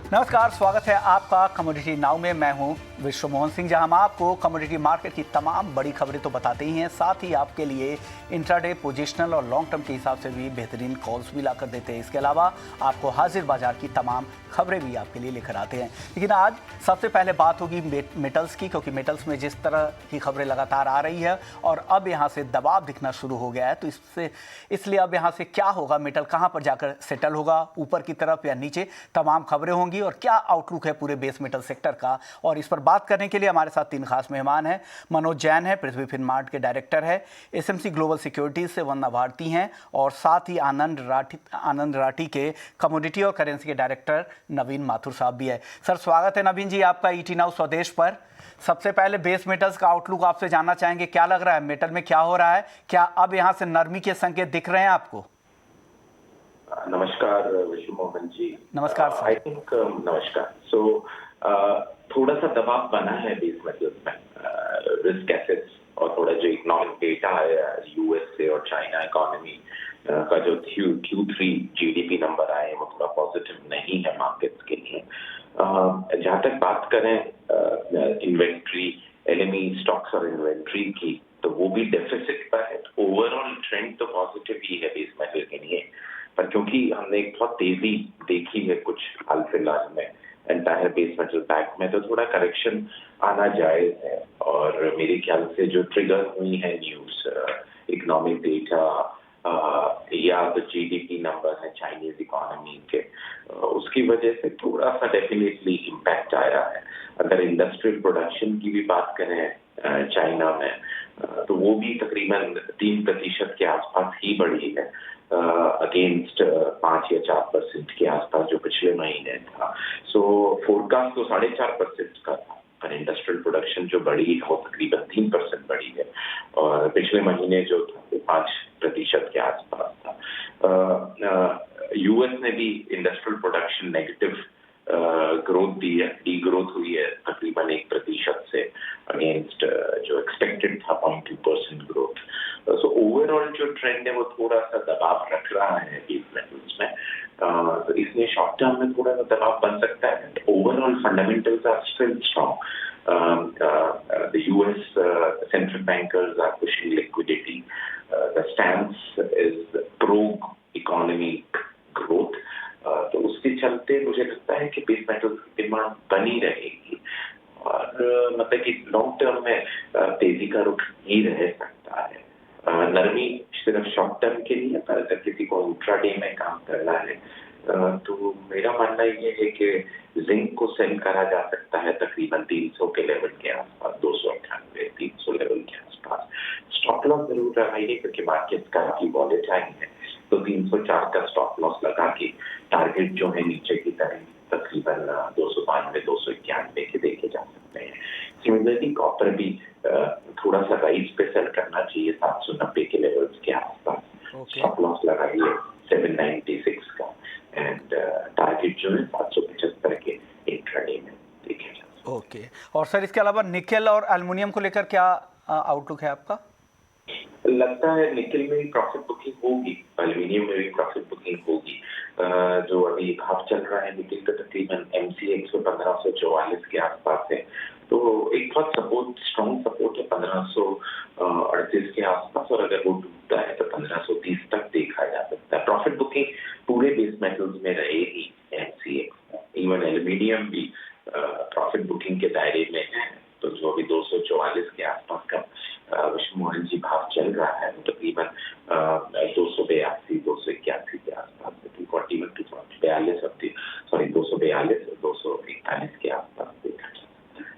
नमस्कार, स्वागत है आपका कमोडिटी नाउ में। मैं हूं विश्व मोहन सिंह, जहां हम आपको कमोडिटी मार्केट की तमाम बड़ी खबरें तो बताते ही हैं, साथ ही आपके लिए इंट्राडे, पोजिशनल और लॉन्ग टर्म के हिसाब से भी बेहतरीन कॉल्स भी लाकर देते हैं। इसके अलावा आपको हाजिर बाजार की तमाम खबरें भी आपके लिए लेकर आते हैं। लेकिन आज सबसे पहले बात होगी मेटल्स की, क्योंकि मेटल्स में जिस तरह की खबरें लगातार आ रही है और अब यहाँ से दबाव दिखना शुरू हो गया है, तो इसलिए अब यहाँ से क्या होगा, मेटल कहाँ पर जाकर सेटल होगा, ऊपर की तरफ या नीचे, तमाम खबरें होंगी और क्या आउटलुक है पूरे बेस मेटल सेक्टर का। और इस पर बात करने के लिए हमारे साथ तीन खास मेहमान हैं। मनोज जैन है, पृथ्वी फिनमार्ट के डायरेक्टर है, एसएमसी ग्लोबल सिक्योरिटीज से वंदना भारती हैं, और साथ ही आनंद राठी के कमोडिटी और करेंसी के डायरेक्टर नवीन माथुर साहब भी है। सर, स्वागत है नवीन जी आपका ईटी नाउ स्वदेश पर। सबसे पहले बेस मेटल्स का आउटलुक आपसे जानना चाहेंगे, क्या लग रहा है मेटल में क्या हो रहा है, क्या अब यहाँ से नरमी के संकेत दिख रहे हैं आपको? नमस्कार विश्व मोहन जी। नमस्कार सर। आई थिंक नमस्कार। सो थोड़ा सा दबाव बना है बेस मेटल्स में, रिस्क एसेट्स और थोड़ा जो इकोनॉमिक डेटा आया यूएसए और चाइना इकोनॉमी का जो Q3 जीडीपी नंबर आए वो थोड़ा पॉजिटिव नहीं है मार्केट्स के लिए। जहां तक बात करें इन्वेंट्री, एलएमई स्टॉक्स और इन्वेंट्री की, तो वो भी डेफिसिट पर है। ओवरऑल ट्रेंड तो पॉजिटिव ही है बेस मेटल के लिए, पर क्योंकि हमने एक बहुत तेजी देखी है कुछ हाल फिलहाल में एंटायर बेस मेटल पैक में, तो थोड़ा करेक्शन आना जायज है। और मेरे ख्याल से जो ट्रिगर हुई है न्यूज, इकोनॉमिक डेटा या तो जीडीपी नंबर है चाइनीज इकोनॉमी के, उसकी वजह से थोड़ा सा डेफिनेटली इम्पैक्ट आया है। अगर इंडस्ट्रियल प्रोडक्शन की भी बात करें चाइना में, तो वो भी तकरीबन 3% के आसपास ही बढ़ी है, अगेंस्ट 5 या 4% के आसपास जो पिछले महीने था। सो फोरकास्ट तो 4.5% का था, पर इंडस्ट्रियल प्रोडक्शन जो बढ़ी है वो तकरीबन 3% बढ़ी है, और पिछले महीने जो था वो 5% के आसपास था। यूएस ने भी इंडस्ट्रियल प्रोडक्शन नेगेटिव ग्रोथ दी है, डी ग्रोथ हुई है तकरीबन 1% से, अगेंस्ट जो एक्सपेक्टेड था 0.2% ग्रोथ। सो ओवरऑल जो ट्रेंड है वो थोड़ा सा दबाव रख रहा है बेस मेटल्स में, तो इसलिए शॉर्ट टर्म में थोड़ा सा दबाव बन सकता है। Overall fundamentals are still strong. The US central bankers are pushing liquidity. The stance is pro-economic growth. तो उसके चलते मुझे लगता है कि बेस मेटल्स की डिमांड बनी रहेगी, और मतलब कि लॉन्ग टर्म में तेजी का रुख ही रह सकता है। नरमी सिर्फ शॉर्ट टर्म के लिए, पर अगर किसी को इंट्राडे में काम करना है तो मेरा मानना ये है कि जिंक को सेल करा जा सकता है तकरीबन 300 के लेवल के आसपास, 298 300 लेवल के आसपास। स्टॉप लॉस जरूर लगाइए क्योंकि मार्केट काफी वॉलेटाइल है, तो 304 का स्टॉप लॉस लगा के टारगेट जो है नीचे की तरफ तकरीबन 292 291 के देखे जा सकते हैं। सिमिलरली कॉपर भी थोड़ा सा राइज पे सेल करना चाहिए 790 के लेवल्स के आसपास। स्टॉप लॉस लगाइए 796 का, एंड टारगेट जो है 775 के इंट्राडे में देखे जा सकते हैं। ओके। और सर, इसके अलावा निकेल और एल्युमिनियम को लेकर क्या आउटलुक है आपका? लगता है निकेल में भी प्रॉफिट बुकिंग होगी, एल्युमिनियम में भी प्रॉफिट बुकिंग होगी। जो अभी भाव चल रहा है निकेल का तकरीबन MCX 1544 के आसपास है, तो एक बहुत स्ट्रॉन्ग सपोर्ट है 1538 के आसपास, और अगर वो टूटता है तो 1530 तक देखा जा सकता है। प्रॉफिट बुकिंग पूरे बेस मेटल्स में रहेगी MCX, इवन एल्युमिनियम भी प्रॉफिट बुकिंग के दायरे में है। तो जो अभी 244 के आसपास का विश्व मोहन जी भाव चल रहा है, वो तकरीबन 282 281 के आसपास, 241 242 242 241 के आसपास देखा जा सकता है।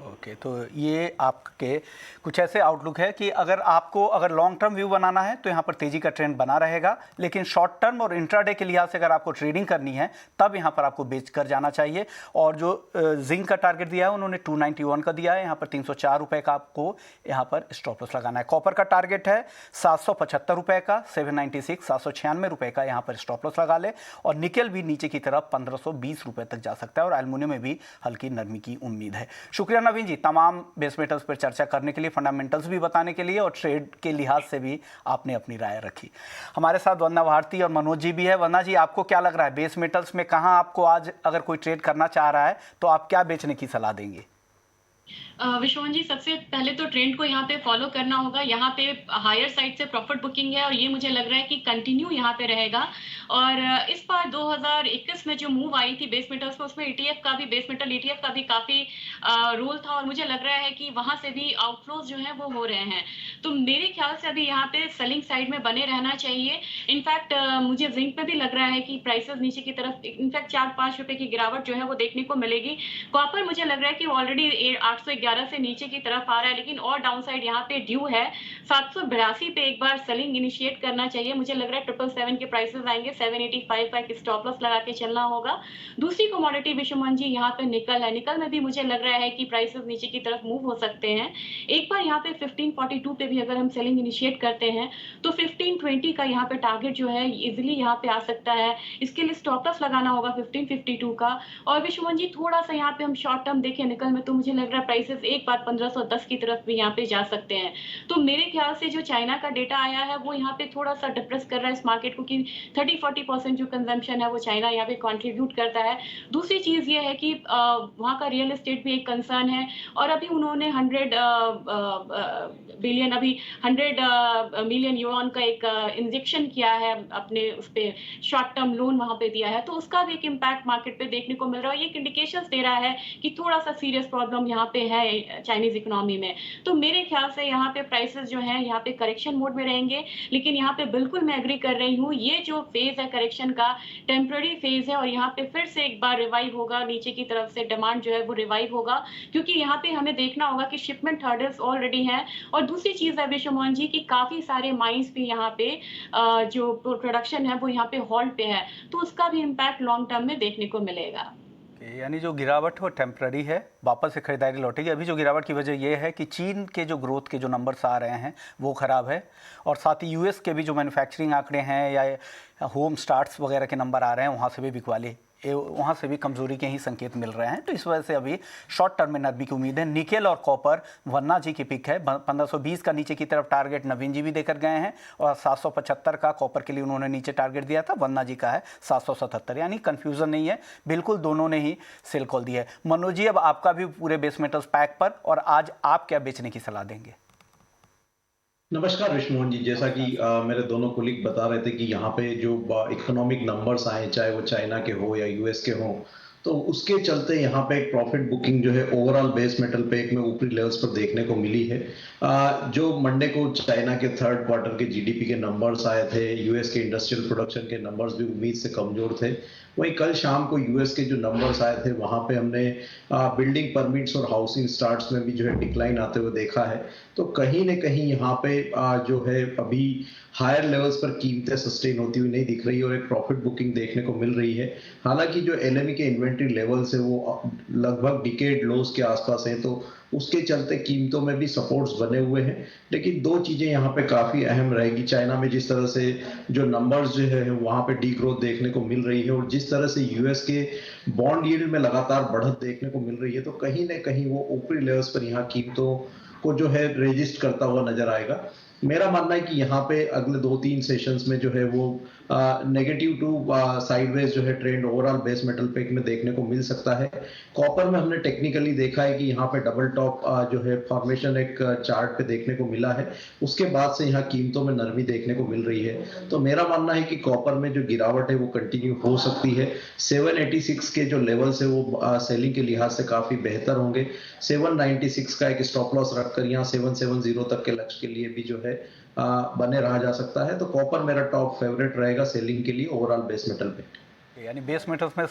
ओके, तो ये आपके कुछ ऐसे आउटलुक है कि अगर लॉन्ग टर्म व्यू बनाना है तो यहाँ पर तेजी का ट्रेंड बना रहेगा, लेकिन शॉर्ट टर्म और इंट्राडे के लिहाज से अगर आपको ट्रेडिंग करनी है तब यहाँ पर आपको बेच कर जाना चाहिए। और जो जिंक का टारगेट दिया है उन्होंने 291 का दिया है, यहाँ पर 304 रुपये का आपको यहाँ पर स्टॉप लॉस लगाना है। कॉपर का टारगेट है 775 रुपये का, 796 796 रुपये का यहाँ पर स्टॉप लॉस लगा ले। और निकेल भी नीचे की तरफ 1520 रुपये तक जा सकता है, और एल्युमिनियम में भी हल्की नरमी की उम्मीद है। शुक्रिया नवीन जी। जी, तमाम बेस मेटल्स पर चर्चा करने के लिए, फंडामेंटल्स भी बताने के लिए और ट्रेड के लिहाज से भी आपने अपनी राय रखी। हमारे साथ वंदना भारती और मनोज जी भी है। वंदना जी, आपको क्या लग रहा है बेस मेटल्स में कहाँ आपको आज अगर कोई ट्रेड करना चाह रहा है तो आप क्या बेचने की सलाह देंगे? विश्वनाथ जी, सबसे पहले तो ट्रेंड को यहाँ पे फॉलो करना होगा। यहाँ पे हायर साइड से प्रॉफिट बुकिंग है और ये मुझे लग रहा है कि कंटिन्यू यहाँ पे रहेगा। और इस बार 2021 में जो मूव आई थी बेस मेटल्स में, उसमें ईटीएफ का भी, बेस मेटल ईटीएफ का भी काफी रोल था और मुझे लग रहा है कि वहां से भी आउटफ्लोज जो है वो हो रहे हैं। तो मेरे ख्याल से अभी यहाँ पे सेलिंग साइड में बने रहना चाहिए। इनफैक्ट मुझे जिंक में भी लग रहा है कि प्राइसेस नीचे की तरफ, इनफैक्ट 4-5 रुपए की गिरावट जो है वो देखने को मिलेगी। कॉपर मुझे लग रहा है कि ऑलरेडी 811 से नीचे की तरफ आ रहा है, लेकिन और डाउनसाइड यहाँ पे ड्यू है। 782 पे एक बार सेलिंग इनिशिएट करना चाहिए। मुझे लग रहा है 777 के प्राइसेस आएंगे, 785 का एक स्टॉप लॉस लगा के चलना होगा। दूसरी कमोडिटी विश्वमान जी यहाँ पे निकल है। निकल में भी मुझे लग रहा है कि प्राइसेस नीचे की तरफ मूव हो सकते हैं। एक बार यहाँ पे 1542 पे भी अगर हम सेलिंग इनिशिएट करते हैं तो 1520 का यहाँ पे टारगेट जो है इजिली यहाँ पे आ सकता है। इसके लिए स्टॉप लॉस लगाना होगा 1552 का। और विश्वमान जी, थोड़ा सा यहाँ पे हम शॉर्ट टर्म देखें निकल में, तो मुझे लग रहा है प्राइसेस एक बार 1510 की तरफ भी यहाँ पे जा सकते हैं। तो मेरे ख्याल से जो चाइना का डेटा आया है वो यहाँ पे थोड़ा सा डिप्रेस कर रहा है इस मार्केट को, कि 30-40% जो कंजम्पशन है वो चाइना यहाँ पे कंट्रीब्यूट करता है। दूसरी चीज ये है कि वहाँ का रियल एस्टेट भी एक कंसर्न है और अभी उन्होंने 100 मिलियन यूरोन का एक इंजेक्शन किया है, अपने उस पे शॉर्ट टर्म लोन वहां पे दिया है, तो उसका भी एक इम्पैक्ट मार्केट पे देखने को मिल रहा है। ये एक इंडिकेशंस दे रहा है कि थोड़ा सा सीरियस प्रॉब्लम यहाँ पे है चाइनीज इकोनॉमी में। तो मेरे ख्याल से यहाँ पे प्राइसेस जो है यहाँ पे करेक्शन मोड में रहेंगे। लेकिन यहाँ पे बिल्कुल मैं एग्री कर रही हूँ, ये जो फेज है करेक्शन का टेम्पररी फेज है और यहाँ पे फिर से एक बार रिवाइव होगा, नीचे की तरफ से डिमांड जो है वो रिवाइव होगा, क्योंकि यहाँ पे हमें देखना होगा कि शिपमेंट हर्डल्स ऑलरेडी हैं। और दूसरी चीज है विश्वमोहन जी की काफी सारे माइंस भी यहाँ पे जो प्रोडक्शन है वो यहाँ पे हॉल्ट पे है, तो उसका भी इम्पैक्ट लॉन्ग टर्म में देखने को मिलेगा। यानी जो गिरावट है वो टेम्पररी है, वापस से खरीदारी लौटेगी। अभी जो गिरावट की वजह ये है कि चीन के जो ग्रोथ के जो नंबर्स आ रहे हैं वो ख़राब है, और साथ ही यूएस के भी जो मैन्युफैक्चरिंग आंकड़े हैं या होम स्टार्ट्स वगैरह के नंबर आ रहे हैं, वहाँ से भी बिकवाली, वहाँ से भी कमज़ोरी के ही संकेत मिल रहे हैं। तो इस वजह से अभी शॉर्ट टर्म में नरमी की उम्मीद है। निकेल और कॉपर वन्ना जी की पिक है। 1520 का नीचे की तरफ टारगेट नवीन जी भी देकर गए हैं और 775 का कॉपर के लिए उन्होंने नीचे टारगेट दिया था। वन्ना जी का है 777, यानी कन्फ्यूज़न नहीं है, बिल्कुल दोनों ने ही सेल कॉल दिया है। मनोज जी, अब आपका भी पूरे बेस मेटल्स पैक पर, और आज आप क्या बेचने की सलाह देंगे? नमस्कार विष्णुमोहन जी, जैसा कि मेरे दोनों कोलीग बता रहे थे कि यहाँ पे जो इकोनॉमिक नंबर्स आए, चाहे वो चाइना के हो या यूएस के हो, तो उसके चलते यहाँ पे एक प्रॉफिट बुकिंग जो है ओवरऑल बेस मेटल पे एक में ऊपरी लेवल्स पर देखने को मिली है। जो मंडे को चाइना के थर्ड क्वार्टर के जीडीपी के नंबर्स आए थे, यूएस के इंडस्ट्रियल प्रोडक्शन के नंबर्स भी उम्मीद से कमजोर थे। वहीं कल शाम को यूएस के जो नंबर्स आए थे वहां पे हमने बिल्डिंग परमिट्स और हाउसिंग स्टार्ट्स में भी जो है डिक्लाइन आते हुए देखा है। तो कहीं न कहीं यहाँ पे जो है अभी हायर लेवल्स पर कीमतें सस्टेन होती हुई नहीं दिख रही और एक प्रॉफिट बुकिंग देखने को मिल रही है। हालांकि जो एलएमई के इन्वेंट्री लेवल्स है वो लगभग डिकेड लोज के आसपास है, तो उसके चलते कीमतों में भी सपोर्ट्स बने हुए हैं। लेकिन दो चीजें यहाँ पे काफी अहम रहेगी। चाइना में जिस तरह से जो नंबर्स जो है वहां पे डी ग्रोथ देखने को मिल रही है और जिस तरह से यूएस के बॉन्ड यील्ड में लगातार बढ़त देखने को मिल रही है, तो कहीं ना कहीं वो ऊपरी लेवल्स पर यहाँ कीमतों को जो है रजिस्ट करता हुआ नजर आएगा। मेरा मानना है कि यहाँ पे अगले 2-3 सेशंस में जो है वो नेगेटिव टू साइडवेज जो है trend overall base metal pack में देखने को मिल सकता है। कॉपर में हमने टेक्निकली देखा है कि यहाँ पे डबल टॉप जो है फॉर्मेशन एक चार्ट पे देखने को मिला है, उसके बाद से यहाँ कीमतों में नरमी देखने को मिल रही है। तो मेरा मानना है कि कॉपर में जो गिरावट है वो कंटिन्यू हो सकती है। 786 के जो लेवल्स है वो सेलिंग के लिहाज से काफी बेहतर होंगे। 796 का एक स्टॉप लॉस रखकर यहाँ 770 तक के लक्ष्य के लिए भी जो है बने रहा जा सकता है। तो कॉपर मेरा टॉप फेवरेट रहेगा सेलिंग के लिए ओवरऑल बेस मेटल पे। यानी बेस मेटल्स में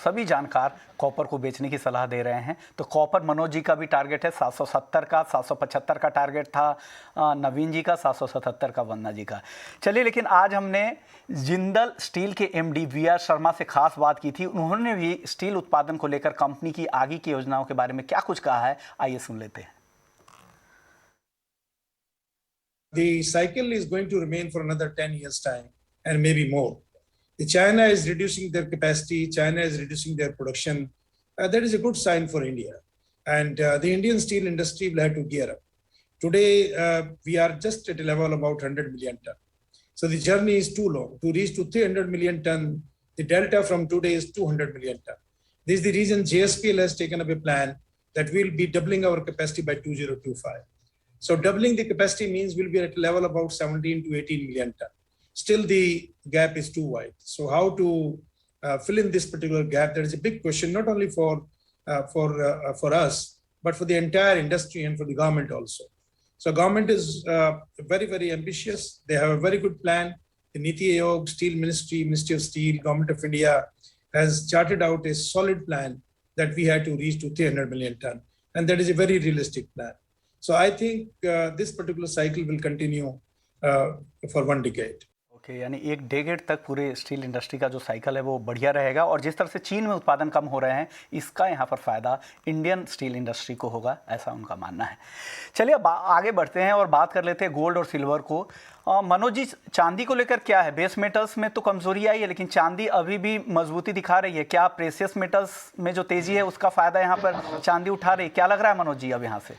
सभी जानकार कॉपर को बेचने की सलाह दे रहे हैं। तो कॉपर मनोज जी का भी टारगेट है 770 का, 775 का टारगेट था नवीन जी का, 777 का वन्ना जी का। चलिए, लेकिन आज हमने जिंदल स्टील के एमडी वी.आर. शर्मा से खास बात की थी। उन्होंने भी स्टील उत्पादन को लेकर कंपनी की आगे की योजनाओं के बारे में क्या कुछ कहा है, आइए सुन लेते हैं। The cycle is going to remain for another 10 years time and maybe more. China is reducing their capacity, China is reducing their production. That is a good sign for India. and the Indian steel industry will have to gear up. Today, we are just at a level about 100 million ton. So the journey is too long. To reach to 300 million ton, the delta from today is 200 million ton. This is the reason JSPL has taken up a plan that we'll be doubling our capacity by 2025. So doubling the capacity means we'll be at a level about 17 to 18 million ton. Still, the gap is too wide. So how to fill in this particular gap? There is a big question, not only for us, but for the entire industry and for the government also. So government is very, very ambitious. They have a very good plan. The Niti Aayog, Steel Ministry, Ministry of Steel, Government of India has charted out a solid plan that we had to reach to 300 million ton. And that is a very realistic plan. So I think this particular cycle will continue for 1 decade. Okay, यानी 1 decade तक पूरे steel industry का जो cycle है वो बढ़िया रहेगा और जिस तरह से चीन में उत्पादन कम हो रहे हैं इसका यहाँ पर फ़ायदा इंडियन स्टील इंडस्ट्री को होगा, ऐसा उनका मानना है। चलिए अब आगे बढ़ते हैं और बात कर लेते हैं गोल्ड और सिल्वर को। मनोज जी, चांदी को लेकर क्या है? बेस मेटल्स में तो कमजोरी आई है लेकिन चांदी अभी भी मजबूती दिखा रही है। क्या प्रेशियस मेटल्स में जो तेजी है उसका फ़ायदा यहाँ पर चांदी उठा रही है? क्या लग रहा है मनोज जी अब यहाँ से?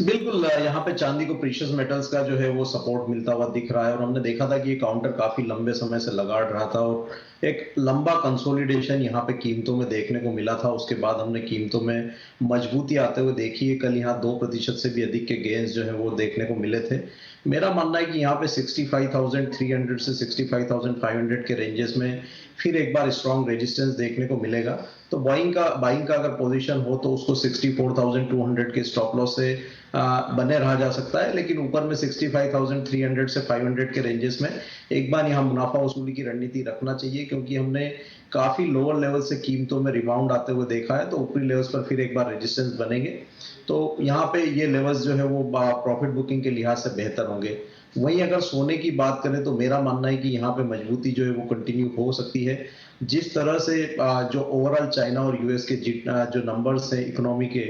बिल्कुल, यहाँ पे चांदी को प्रीशियस मेटल्स का जो है वो सपोर्ट मिलता हुआ दिख रहा है और हमने देखा था कि ये काउंटर काफी लंबे समय से लगाड़ रहा था और एक लंबा कंसोलिडेशन यहाँ पे कीमतों में देखने को मिला था। उसके बाद हमने कीमतों में मजबूती आते हुए देखी है। कल यहाँ 2% से भी अधिक के गेन्स जो है वो देखने को मिले थे। मेरा मानना है कि यहाँ पे 65,300 से 65,500 के रेंजेस में फिर एक बार स्ट्रॉन्ग रेजिस्टेंस देखने को मिलेगा। तो बाइंग का अगर पोजीशन हो तो उसको 64,200 के स्टॉप लॉस से बने रहा जा सकता है, लेकिन ऊपर में 65,300 से 500 के रेंजेस में एक बार यहाँ मुनाफा वसूली की रणनीति रखना चाहिए, क्योंकि हमने काफी लोअर लेवल से कीमतों में रिबाउंड आते हुए देखा है। तो ऊपरी लेवल्स पर फिर एक बार रेजिस्टेंस बनेंगे तो यहाँ पे ये लेवल्स जो है वो प्रॉफिट बुकिंग के लिहाज से बेहतर होंगे। वहीं अगर सोने की बात करें तो मेरा मानना है कि यहाँ पे मजबूती जो है वो कंटिन्यू हो सकती है। जिस तरह से जो ओवरऑल चाइना और यूएस के जो नंबर्स हैं इकोनॉमी के,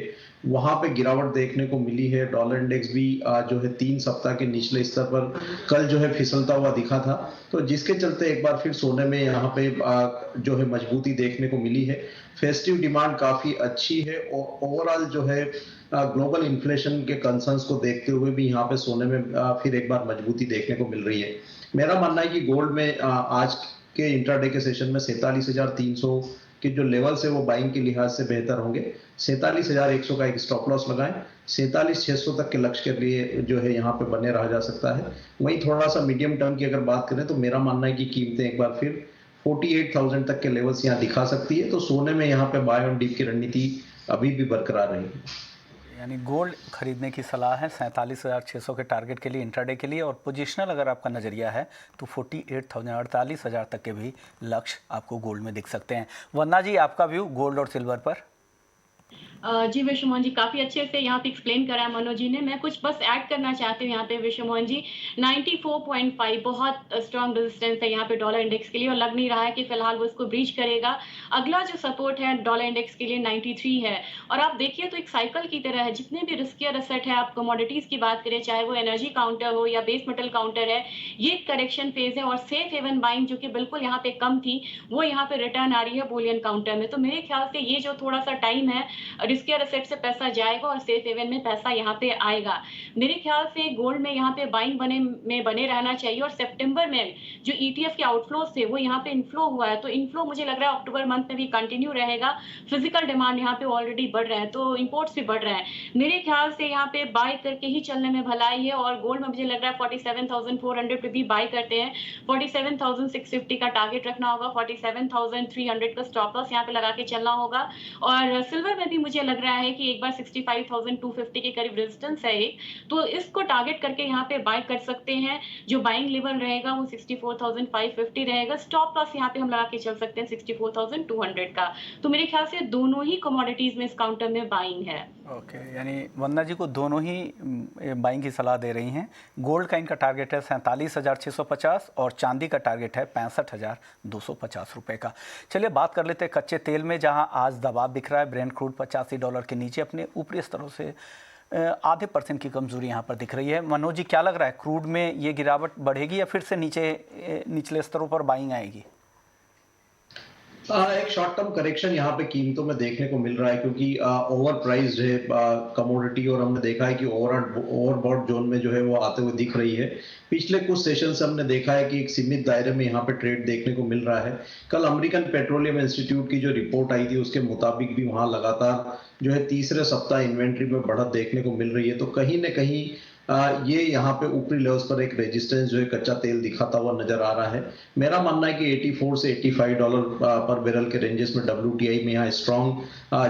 वहां पे गिरावट देखने को मिली है। डॉलर इंडेक्स भी जो है 3 सप्ताह के निचले स्तर पर कल जो है फिसलता हुआ दिखा था, तो जिसके चलते एक बार फिर सोने में यहाँ पे जो है मजबूती देखने को मिली है। फेस्टिव डिमांड काफी अच्छी है और ओवरऑल जो है ग्लोबल इन्फ्लेशन के कंसर्न्स को देखते हुए भी यहाँ पे सोने में फिर एक बार मजबूती देखने को मिल रही है। मेरा मानना है कि गोल्ड में आज के इंट्राडे के सेशन में 47,300 के जो लेवल्स है वो बाइंग के लिहाज से बेहतर होंगे। 47,100 का एक स्टॉप लॉस लगाएं। 47,600 तक के लक्ष्य के लिए जो है यहाँ पे बने रहा जा सकता है। वहीं थोड़ा सा मीडियम टर्म की अगर बात करें तो मेरा मानना है कि कीमतें एक बार फिर 48,000 तक के लेवल्स यहाँ दिखा सकती है। तो सोने में यहाँ पे बाय ऑन डिप की रणनीति अभी भी बरकरार रहेगी। यानी गोल्ड खरीदने की सलाह है 47,600 के टारगेट के लिए इंट्राडे के लिए, और पोजिशनल अगर आपका नज़रिया है तो 48,000 48,000 तक के भी लक्ष्य आपको गोल्ड में दिख सकते हैं। वंदना जी, आपका व्यू गोल्ड और सिल्वर पर? जी विश्वमोहन जी, काफी अच्छे से यहाँ पे एक्सप्लेन करा है मनोज जी ने। मैं कुछ बस ऐड करना चाहती हूँ यहाँ पे विश्वमोहन जी। 94.5 बहुत स्ट्रॉन्ग रेजिस्टेंस है यहाँ पे डॉलर इंडेक्स के लिए और लग नहीं रहा है कि फिलहाल वो इसको ब्रीच करेगा। अगला जो सपोर्ट है डॉलर इंडेक्स के लिए 93 है। और आप देखिए तो एक साइकिल की तरह है, जितने भी रिस्कियर एसेट है, आप कमोडिटीज की बात करें, चाहे वो एनर्जी काउंटर हो या बेस मेटल काउंटर है, ये करेक्शन फेज है और सेफ हेवन बाइंग जो कि बिल्कुल यहाँ पे कम थी वो यहाँ पे रिटर्न आ रही है बुलियन काउंटर में। तो मेरे ख्याल से ये जो थोड़ा सा टाइम है, रिस्कियर एसेट से पैसा जाएगा और सेफ हेवन में पैसा यहाँ पे आएगा। मेरे ख्याल से गोल्ड में यहाँ पे बाइंग बने रहना चाहिए। और सितंबर में जो ETF के आउटफ्लोज थे वो यहाँ पे इनफ्लो हुआ है, तो इनफ्लो मुझे लग रहा है अक्टूबर मंथ में भी कंटिन्यू रहेगा। फिजिकल डिमांड यहाँ पे ऑलरेडी बढ़ रहा है तो इंपोर्ट्स भी बढ़ रहे हैं। मेरे ख्याल से यहाँ पे बाय करके ही चलने में भलाई है। और गोल्ड में मुझे लग रहा है 47,400 पे भी बाय करते हैं। 47,650 का टारगेट रखना होगा, 47,300 का स्टॉप लॉस यहाँ पे लगा के चलना होगा। और सिल्वर में भी मुझे लग रहा है कि एक बार 65,250 के करीब रेजिस्टेंस है एक, तो इसको टारगेट करके यहाँ पे बाय कर सकते हैं। जो बाइंग लेवल रहेगा वो 64,550 रहेगा। स्टॉप लॉस यहाँ पे हम लगा के चल सकते हैं 64,200 का। तो मेरे ख्याल से दोनों ही कमोडिटीज में इस काउंटर में बाइंग है। ओके, यानी वंदना जी को दोनों ही बाइंग की सलाह दे रही हैं। गोल्ड का इनका टारगेट है 47,650 और चांदी का टारगेट है 65,250 रुपये का। चलिए बात कर लेते हैं कच्चे तेल में, जहां आज दबाव दिख रहा है। ब्रेंट क्रूड $85 के नीचे अपने ऊपरी स्तरों से आधे % की कमजोरी यहाँ पर दिख रही है। मनोज जी, क्या लग रहा है, क्रूड में ये गिरावट बढ़ेगी या फिर से निचले स्तरों पर बाइंग आएगी? एक शॉर्ट टर्म करेक्शन यहाँ पे कीमतों में देखने को मिल रहा है, क्योंकि ओवर प्राइस्ड है कमोडिटी, और हमने देखा है कि ओवरबॉट जोन में जो है वो आते हुए दिख रही है। पिछले कुछ सेशन से हमने देखा है कि एक सीमित दायरे में यहाँ पे ट्रेड देखने को मिल रहा है। कल अमेरिकन पेट्रोलियम इंस्टीट्यूट की जो रिपोर्ट आई थी उसके मुताबिक भी वहाँ लगातार जो है तीसरे सप्ताह इन्वेंट्री में बढ़त देखने को मिल रही है। तो कहीं ना कहीं ये यहाँ पे ऊपरी लेवल्स पर एक रेजिस्टेंस जो है कच्चा तेल दिखाता हुआ नजर आ रहा है। मेरा मानना है कि 84 से $85 पर बैरल के रेंजेस में WTI में यहाँ स्ट्रॉन्ग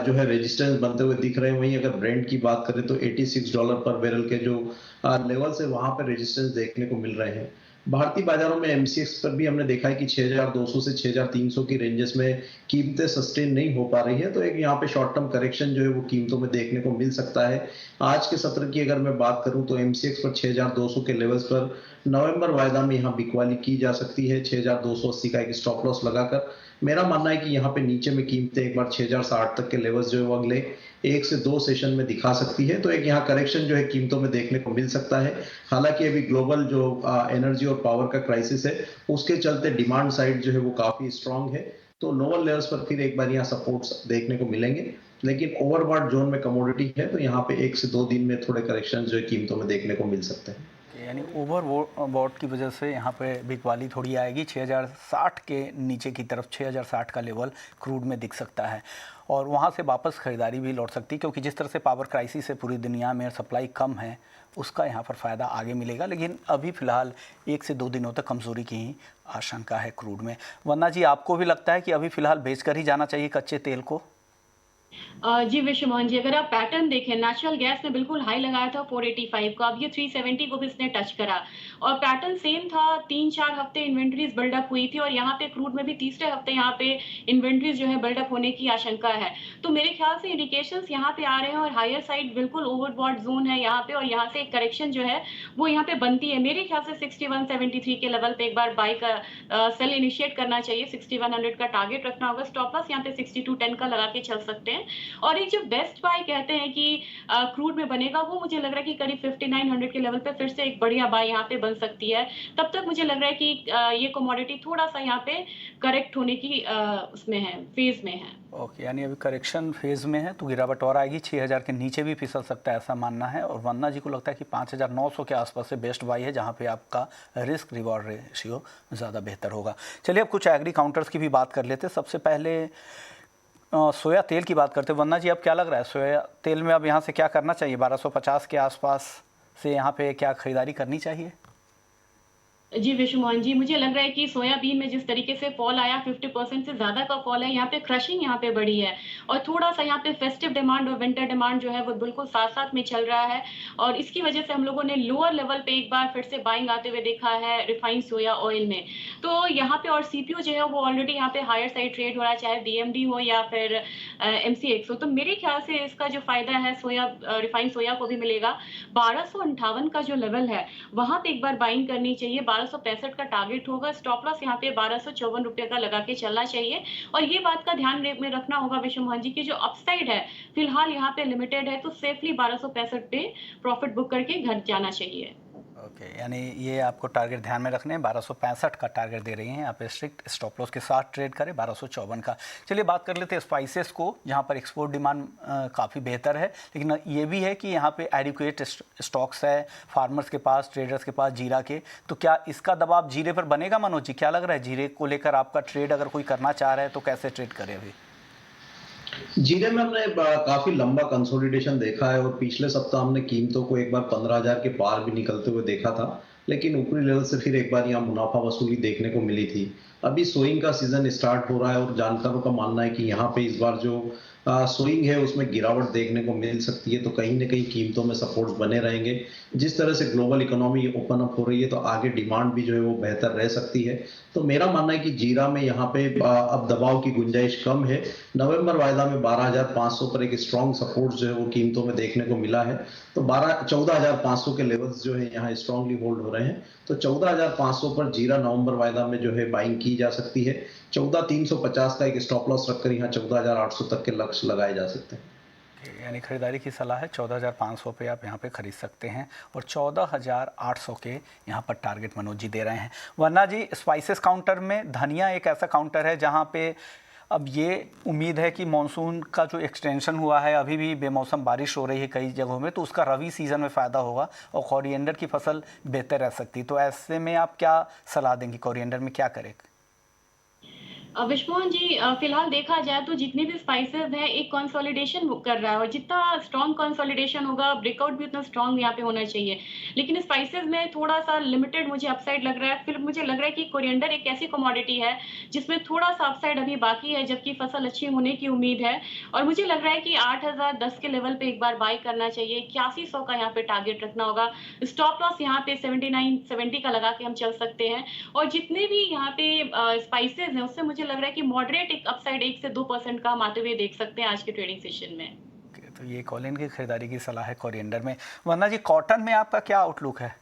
जो है रेजिस्टेंस बनते हुए दिख रहे हैं। वहीं अगर ब्रेंट की बात करें तो $86 पर बैरल के जो लेवल्स है वहां पर रेजिस्टेंस देखने को मिल रहे हैं। भारतीय बाजारों में MCX पर भी हमने देखा है कि 6200 से 6300 की रेंजेस में कीमतें सस्टेन नहीं हो पा रही है। तो एक यहाँ पे शॉर्ट टर्म करेक्शन जो है वो कीमतों में देखने को मिल सकता है। आज के सत्र की अगर मैं बात करूं तो MCX पर 6200 के लेवल्स पर नवंबर वायदा में यहाँ बिकवाली की जा सकती है। 6280 का एक स्टॉप लॉस लगाकर मेरा मानना है कि यहाँ पे नीचे में कीमतें एक बार 6060 तक के लेवल्स जो है वो अगले 1 से 2 सेशन में दिखा सकती है। तो एक यहाँ करेक्शन जो है कीमतों में देखने को मिल सकता है। हालांकि अभी ग्लोबल जो एनर्जी और पावर का क्राइसिस है उसके चलते डिमांड साइड जो है वो काफी स्ट्रांग है। तो लोअर लेवल्स पर फिर एक बार यहाँ सपोर्ट्स देखने को मिलेंगे, लेकिन ओवरबॉट जोन में कमोडिटी है तो यहाँ पे 1 से 2 दिन में थोड़े करेक्शन जो है कीमतों में देखने को मिल सकते हैं। यानी ओवरबॉट की वजह से यहाँ पे बिकवाली थोड़ी आएगी। 6060 के नीचे की तरफ 6060 का लेवल क्रूड में दिख सकता है और वहाँ से वापस खरीदारी भी लौट सकती है, क्योंकि जिस तरह से पावर क्राइसिस है पूरी दुनिया में, सप्लाई कम है, उसका यहाँ पर फ़ायदा आगे मिलेगा। लेकिन अभी फ़िलहाल 1 से 2 दिनों तक कमज़ोरी की ही आशंका है क्रूड में। वरना जी आपको भी लगता है कि अभी फ़िलहाल बेच कर ही जाना चाहिए कच्चे तेल को? जी विश्व मोहन जी, अगर आप पैटर्न देखें, नेचुरल गैस ने बिल्कुल हाई लगाया था 485 को, अब ये 370 को भी इसने टच करा और पैटर्न सेम था। 3-4 हफ्ते इन्वेंट्रीज बिल्डअप हुई थी और यहाँ पे क्रूड में भी तीसरे हफ्ते यहाँ पे इन्वेंट्रीज जो है बिल्डअप होने की आशंका है। तो मेरे ख्याल से इंडिकेशंस यहाँ पे आ रहे हैं और हायर साइड बिल्कुल ओवरबॉट जोन है यहाँ पे, और यहाँ से एक करेक्शन जो है वो यहाँ पे बनती है। मेरे ख्याल से 6173 के लेवल पे एक बार बाई का सेल इनिशिएट करना चाहिए। 6100 का टारगेट रखना होगा। स्टॉप लॉस यहाँ पे 6210 का लगा के चल सकते हैं। और एक जो बेस्ट बाय कहते हैं कि क्रूड में बनेगा, वो मुझे लग रहा है कि करीब 5900 के लेवल पे फिर से एक बढ़िया बाय यहाँ पे बन सकती है। तब तक मुझे लग रहा है कि ये कमोडिटी थोड़ा सा यहाँ पे करेक्ट होने की उसमें है, फेज में है। ओके, यानी अभी करेक्शन फेज में है तो गिरावट और आएगी। 6000 के नीचे भी फिसल सकता है, ऐसा मानना है। और वन्ना जी को लगता है कि 5900 के आसपास से बेस्ट बाई है, जहां पे आपका रिस्क रिवॉर्ड रेशियो ज़्यादा बेहतर होगा। चलिए अब कुछ एग्री काउंटर्स की भी बात कर लेते हैं। सबसे पहले सोया तेल की बात करते हैं। वन्ना जी अब क्या लग रहा है सोया तेल में अब यहाँ से क्या करना चाहिए? 1250 के आसपास से यहाँ पे क्या खरीदारी करनी चाहिए? जी विश्व मोहन जी, मुझे लग रहा है कि सोयाबीन में जिस तरीके से फॉल आया, 50% से ज़्यादा का फॉल है, यहाँ पे क्रशिंग यहाँ पे बढ़ी है और थोड़ा सा यहाँ पे फेस्टिव डिमांड और विंटर डिमांड जो है वो बिल्कुल साथ साथ में चल रहा है और इसकी वजह से हम लोगों ने लोअर लेवल पे एक बार फिर से बाइंग आते हुए देखा है रिफाइंड सोया ऑयल में। तो यहाँ पे और CPO जो है वो ऑलरेडी यहाँ पे हायर साइड ट्रेड हो रहा है, चाहे BMD हो या फिर MCX हो। तो मेरे ख्याल से इसका जो फायदा है सोया रिफाइंड सोया को भी मिलेगा। 1258 का जो लेवल है वहां पे एक बार बाइंग करनी चाहिए। 1265 का टारगेट होगा। स्टॉप लॉस यहाँ पे 1254 रुपए का लगा के चलना चाहिए और ये बात का ध्यान में रखना होगा विश्व मोहन जी की जो अपसाइड है फिलहाल यहाँ पे लिमिटेड है, तो सेफली 1265 पे प्रॉफिट बुक करके घर जाना चाहिए। ओके, यानी ये आपको टारगेट ध्यान में रखने हैं। 1265 का टारगेट दे रही हैं आप, स्ट्रिक्ट स्टॉप लॉस के साथ ट्रेड करें 1254 का। चलिए बात कर लेते हैं स्पाइसेस को, जहाँ पर एक्सपोर्ट डिमांड काफ़ी बेहतर है, लेकिन ये भी है कि यहाँ पे एडिक्वेट स्टॉक्स है फार्मर्स के पास, ट्रेडर्स के पास जीरा के। तो क्या इसका दबाव जीरे पर बनेगा? मनोज जी क्या लग रहा है, जीरे को लेकर आपका ट्रेड अगर कोई करना चाह रहा है तो कैसे ट्रेड करे? अभी जीरे में हमने काफी लंबा कंसोलिडेशन देखा है और पिछले सप्ताह हमने कीमतों को एक बार 15,000 के पार भी निकलते हुए देखा था, लेकिन ऊपरी लेवल से फिर एक बार यहाँ मुनाफा वसूली देखने को मिली थी। अभी सोइंग का सीजन स्टार्ट हो रहा है और जानकारों का मानना है कि यहाँ पे इस बार जो सोइंग है उसमें गिरावट देखने को मिल सकती है, तो कहीं ना कहीं कीमतों में सपोर्ट बने रहेंगे। जिस तरह से ग्लोबल इकोनॉमी ओपन अप हो रही है तो आगे डिमांड भी जो है वो बेहतर रह सकती है। तो मेरा मानना है कि जीरा में यहाँ पे अब दबाव की गुंजाइश कम है। नवंबर वायदा में 12,500 पर एक स्ट्रॉन्ग सपोर्ट जो है वो कीमतों में देखने को मिला है। तो 14,500 के लेवल्स जो है यहाँ स्ट्रांगली होल्ड हो रहे हैं। तो 14,500 पर जीरा नवंबर वायदा में जो है बाइंग की जा सकती है। 14,350 का एक स्टॉप लॉस रखकर यहाँ 14,800 तक के लक्ष्य लगाए जा सकते हैं। यानी खरीदारी की सलाह है 14,500 पे आप यहाँ पे खरीद सकते हैं और 14,800 के यहाँ पर टारगेट मनोज जी दे रहे हैं। वरना जी स्पाइसेस काउंटर में धनिया एक ऐसा काउंटर है जहाँ पे अब ये उम्मीद है कि मानसून का जो एक्सटेंशन हुआ है, अभी भी बेमौसम बारिश हो रही है कई जगहों में, तो उसका रबी सीज़न में फ़ायदा होगा और कोरिएंडर की फसल बेहतर रह सकती है। तो ऐसे में आप क्या सलाह देंगे, कोरिएंडर में क्या करें? विश्वमोहन जी, फिलहाल देखा जाए तो जितने भी स्पाइसेस हैं एक कंसोलिडेशन कर रहा है, और जितना स्ट्रॉन्ग कंसोलिडेशन होगा ब्रेकआउट भी उतना स्ट्रॉन्ग यहाँ पे होना चाहिए। लेकिन स्पाइसेस में थोड़ा सा लिमिटेड मुझे अपसाइड लग रहा है। फिर मुझे लग रहा है कि कोरिएंडर एक ऐसी कमोडिटी है जिसमें थोड़ा सा अपसाइड अभी बाकी है, जबकि फसल अच्छी होने की उम्मीद है। और मुझे लग रहा है कि 8,010 के लेवल पे एक बार बाई करना चाहिए। 8100 का यहाँ पे टारगेट रखना होगा। स्टॉप लॉस यहाँ पे 79-70 का लगा के हम चल सकते हैं। और जितने भी यहाँ पे स्पाइसेस हैं उससे मुझे लग रहा है कि मॉडरेट एक अपसाइड 1 से 2% का हम आते हुए देख सकते हैं आज के ट्रेडिंग सेशन में। तो ये कॉलिन की खरीदारी की सलाह है कोरिएंडर में। वंदना जी, कॉटन में आपका क्या आउटलुक है?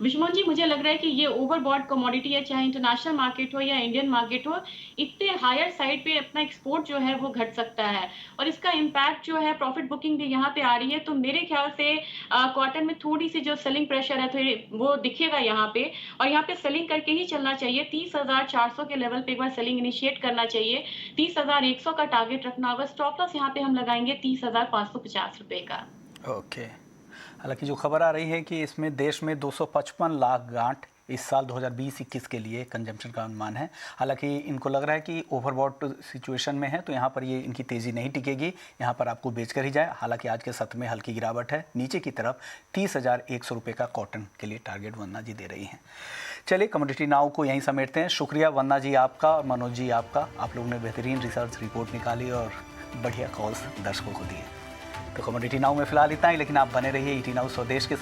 विश्वमोहन जी, मुझे लग रहा है कि ये ओवरबॉट कमोडिटी है, चाहे इंटरनेशनल मार्केट हो या इंडियन मार्केट हो। इतने हायर साइड पे अपना एक्सपोर्ट जो है वो घट सकता है, और इसका इम्पैक्ट जो है प्रॉफिट बुकिंग भी यहाँ पे आ रही है। तो मेरे ख्याल से कॉटन में थोड़ी सी जो सेलिंग प्रेशर है थोड़ी वो दिखेगा यहाँ पे, और यहाँ पे सेलिंग करके ही चलना चाहिए। 30,400 के लेवल पे एक बार सेलिंग इनिशिएट करना चाहिए। 30,100 का टारगेट रखना होगा। स्टॉप लॉस यहाँ पे हम लगाएंगे 30,550 रुपए का। ओके। हालांकि जो खबर आ रही है कि इसमें देश में 255 लाख गांठ इस साल 2020-21 के लिए कंजम्पशन का अनुमान है। हालांकि इनको लग रहा है कि ओवरबॉट सिचुएशन में है, तो यहाँ पर ये इनकी तेज़ी नहीं टिकेगी, यहाँ पर आपको बेच कर ही जाए। हालांकि आज के सत्र में हल्की गिरावट है, नीचे की तरफ 30,100 रुपये का कॉटन के लिए टारगेट वंदना जी दे रही हैं। चलिए, कमोडिटी नाउ को यहीं समेटते हैं। शुक्रिया वंदना जी आपका और मनोज जी आपका। आप लोगों ने बेहतरीन रिसर्च रिपोर्ट निकाली और बढ़िया कॉल्स दर्शकों को दिए। तो कमोडिटी नाउ में फिलहाल इतना ही, लेकिन आप बने रहिए ईटी नाउ स्वदेश के